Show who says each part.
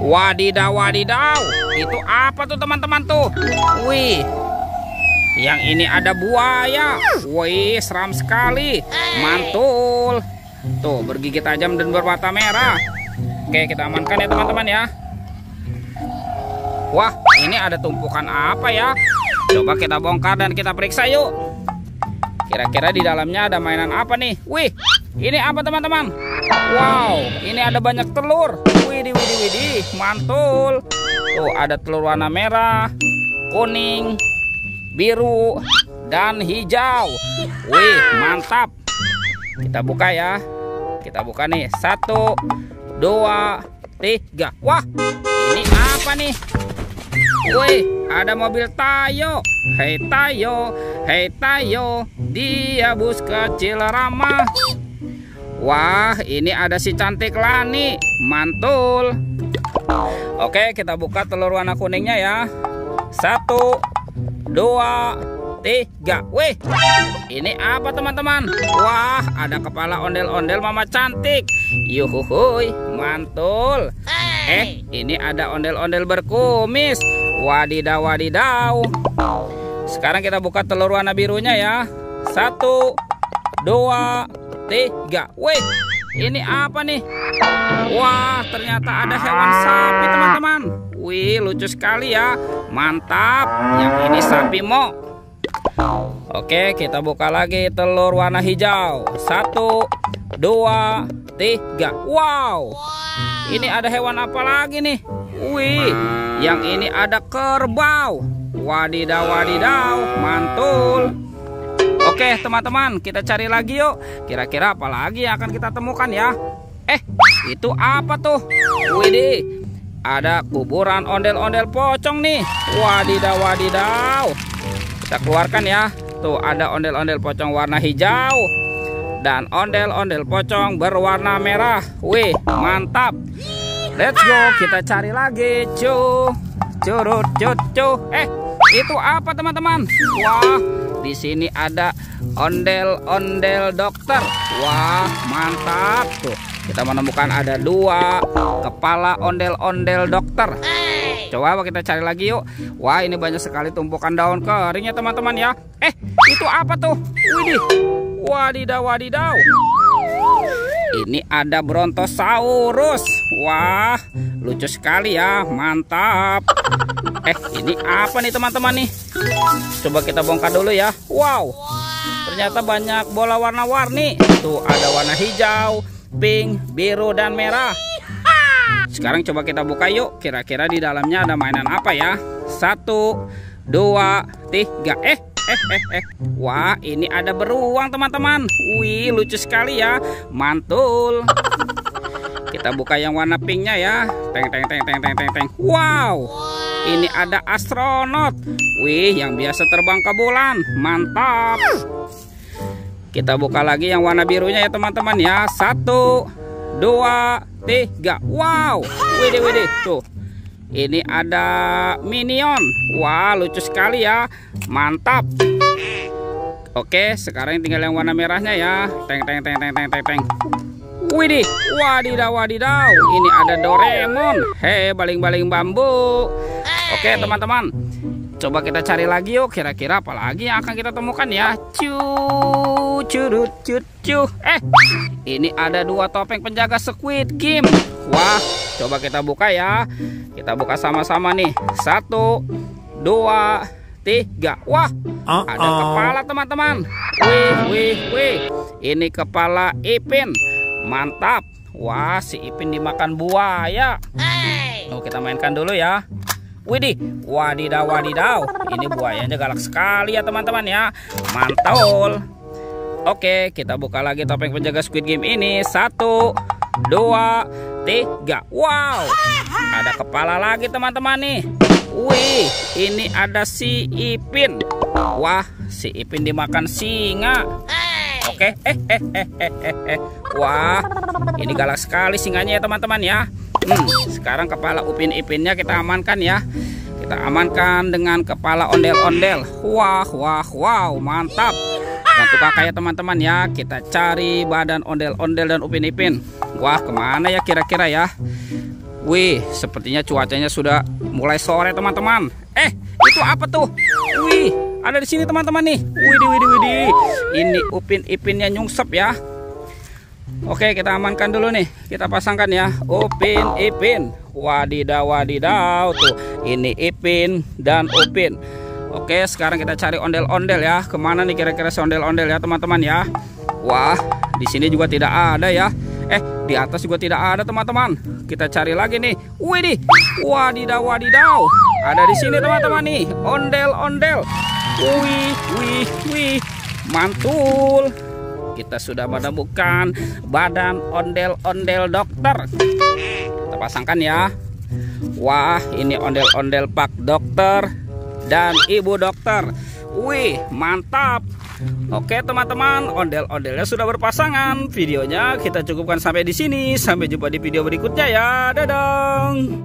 Speaker 1: Wadidaw, wadidaw. Itu apa tuh teman-teman tuh? Wih, yang ini ada buaya. Wih, seram sekali. Mantul. Tuh, bergigi tajam dan bermata merah. Oke, kita amankan ya teman-teman ya. Wah, ini ada tumpukan apa ya? Coba kita bongkar dan kita periksa yuk. Kira-kira di dalamnya ada mainan apa nih? Wih, ini apa teman-teman? Wow, ini ada banyak telur. Widih, widih, widih, mantul. Tuh, ada telur warna merah, kuning, biru, dan hijau. Wih, mantap. Kita buka ya. Kita buka nih. 1, 2, 3. Wah, ini apa nih? Wih, ada mobil Tayo. Hei Tayo, hei Tayo, dia bus kecil ramah. Wah, ini ada si cantik Lani. Mantul. Oke, kita buka telur warna kuningnya ya. 1, 2, 3. Wih, ini apa teman-teman? Wah, ada kepala ondel-ondel mama cantik. Yuhuhuy, mantul. Ini ada ondel-ondel berkumis. Wadidaw, wadidaw. Sekarang kita buka telur warna birunya ya. 1, 2, 3. Wih, ini apa nih? Wah, ternyata ada hewan sapi teman-teman. Wih, lucu sekali ya. Mantap. Yang ini sapi mo. Oke, kita buka lagi telur warna hijau. 1, 2, 3. Wow, ini ada hewan apa lagi nih? Wih, yang ini ada kerbau. Wadidaw, wadidaw, mantul. Oke teman-teman, kita cari lagi yuk. Kira-kira apa lagi yang akan kita temukan ya? Itu apa tuh? Widih, ada kuburan ondel-ondel pocong nih. Wadidaw, wadidaw. Kita keluarkan ya. Tuh, ada ondel-ondel pocong warna hijau dan ondel-ondel pocong berwarna merah. Wih, mantap. Let's go, kita cari lagi. Curut, itu apa teman-teman? Wah, di sini ada ondel-ondel dokter. Wah, mantap. Tuh, kita menemukan ada 2 kepala ondel-ondel dokter. Coba kita cari lagi yuk. Wah, ini banyak sekali tumpukan daun kering ya teman-teman ya. Itu apa tuh? Widih, wadidaw, wadidaw. Ini ada Brontosaurus. Wah, lucu sekali ya, mantap. Ini apa nih teman-teman nih? Coba kita bongkar dulu ya. Wow, ternyata banyak bola warna-warni. Tuh, ada warna hijau, pink, biru, dan merah. Sekarang coba kita buka yuk. Kira-kira di dalamnya ada mainan apa ya? 1, 2, 3. Wah, ini ada beruang teman-teman. Wih, lucu sekali ya, mantul. Kita buka yang warna pinknya ya. Teng. Wow, ini ada astronot. Wih, yang biasa terbang ke bulan. Mantap. Kita buka lagi yang warna birunya ya teman-teman ya. 1, 2, 3. Wow, widih. Tuh, ini ada minion. Wah, lucu sekali ya, mantap. Oke, sekarang tinggal yang warna merahnya ya. Teng. Widih, wadidaw, wadidaw. Ini ada Doraemon. Hei, baling-baling bambu. Oke teman-teman, coba kita cari lagi yuk. Kira-kira apa lagi yang akan kita temukan ya? Curut. Ini ada 2 topeng penjaga Squid Game. Wah, coba kita buka ya. Kita buka sama-sama nih. 1, 2, 3. Wah, ada kepala teman-teman. Wih. Ini kepala Ipin. Mantap. Wah, si Ipin dimakan buaya. Kita mainkan dulu ya. Widih, wadidaw, wadidaw. Ini buayanya galak sekali ya teman-teman ya. Mantul. Oke, kita buka lagi topeng penjaga Squid Game ini. 1, 2, 3. Wow, ada kepala lagi teman-teman nih. Wih, ini ada si Ipin. Wah, si Ipin dimakan singa. Oke, wah, ini galak sekali singanya ya teman-teman ya. Sekarang kepala Upin Ipinnya kita amankan ya. Kita amankan dengan kepala ondel-ondel. Wow, mantap. Bantu kakak ya teman-teman ya. Kita cari badan ondel-ondel dan Upin Ipin. Wah, kemana ya kira-kira ya? Wih, sepertinya cuacanya sudah mulai sore teman-teman. Itu apa tuh? Wih, ada di sini teman-teman nih. Widih. Ini Upin Ipinnya nyungsep ya. Oke, kita amankan dulu nih. Kita pasangkan ya. Upin Ipin. Wadidaw tuh. Ini Ipin dan Upin. Oke, sekarang kita cari ondel-ondel ya. Kemana nih kira-kira si ondel-ondel ya teman-teman ya? Wah, di sini juga tidak ada ya. Di atas juga tidak ada teman-teman. Kita cari lagi nih. Widih. Wadidaw. Ada di sini teman-teman nih. Ondel-ondel. Wih. Mantul. Kita sudah menemukan badan ondel-ondel dokter. Kita pasangkan ya. Wah, ini ondel-ondel Pak Dokter dan Ibu Dokter. Wih, mantap. Oke teman-teman, ondel-ondelnya sudah berpasangan. Videonya kita cukupkan sampai di sini. Sampai jumpa di video berikutnya ya. Dadah.